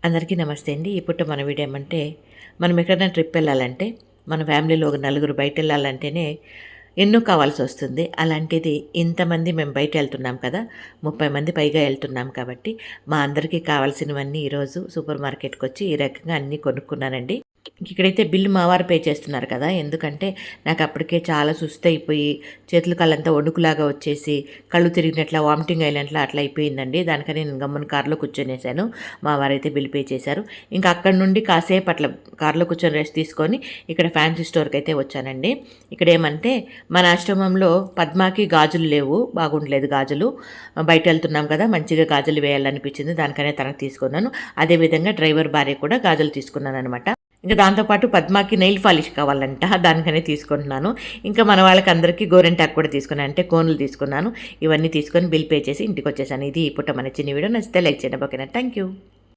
అందరికీ నమస్తే అండి. ఇప్పుడు మన వీడియో ఏమంటే, మనం ఎక్కడైనా ట్రిప్ వెళ్ళాలంటే, మన ఫ్యామిలీలో ఒక నలుగురు బయట వెళ్ళాలంటేనే ఎన్నో కావాల్సొస్తుంది. అలాంటిది ఇంతమంది మేము బయట వెళ్తున్నాం కదా! 30 మంది పైగా వెళ్తున్నాం కాబట్టి, మా అందరికీ కావాల్సినవన్నీ ఈరోజు సూపర్ మార్కెట్‌కొచ్చి ఈ రకంగా అన్నీ కొనుక్కున్నానండి. ఇక్కడైతే బిల్లు మా వారు పే చేస్తున్నారు కదా! ఎందుకంటే నాకు అప్పటికే చాలా సుస్తయిపోయి, చేతులు కాళ్ళంతా వణుకులాగా వచ్చేసి, కళ్ళు తిరిగినట్లా, వామిటింగ్ అయినట్లా అట్లా అయిపోయిందండి. దానికని నేను గమ్మున కార్‌లో కూర్చొనేసాను. మా వారైతే బిల్ పే చేశారు. ఇంకా అక్కడి నుండి కాసేపు అట్లా కార్‌లో కూర్చొని రెస్ట్ తీసుకొని, ఇక్కడ ఫ్యాన్సీ స్టోర్‌కైతే వచ్చానండి. ఇక్కడేమంటే మన ఆశ్రమంలో పద్మాకి గాజులు లేవు. బాగుండలేదు గాజులు. బయటెళ్తున్నాం కదా! మంచిగా గాజులు వేయాలనిపించింది. దానికనే తనకు తీసుకున్నాను. అదేవిధంగా డ్రైవర్ భార్య కూడా గాజులు తీసుకున్నాననమాట. ఇంక దాంతో పాటు పద్మాకి నెయిల్ పాలిష్ కావాలంట. దానికనే తీసుకుంటున్నాను. ఇంకా మన వాళ్ళకందరికీ గోరింటాకు కూడా తీసుకున్నాను. అంటే కోన్లు తీసుకున్నాను. ఇవన్నీ తీసుకొని బిల్ పే చేసి ఇంటికొచ్చేసాను. ఇది ఈ పూట మన చిన్న వీడియో. నచ్చితే లైక్ చేయండి. ఓకేనా? Thank you.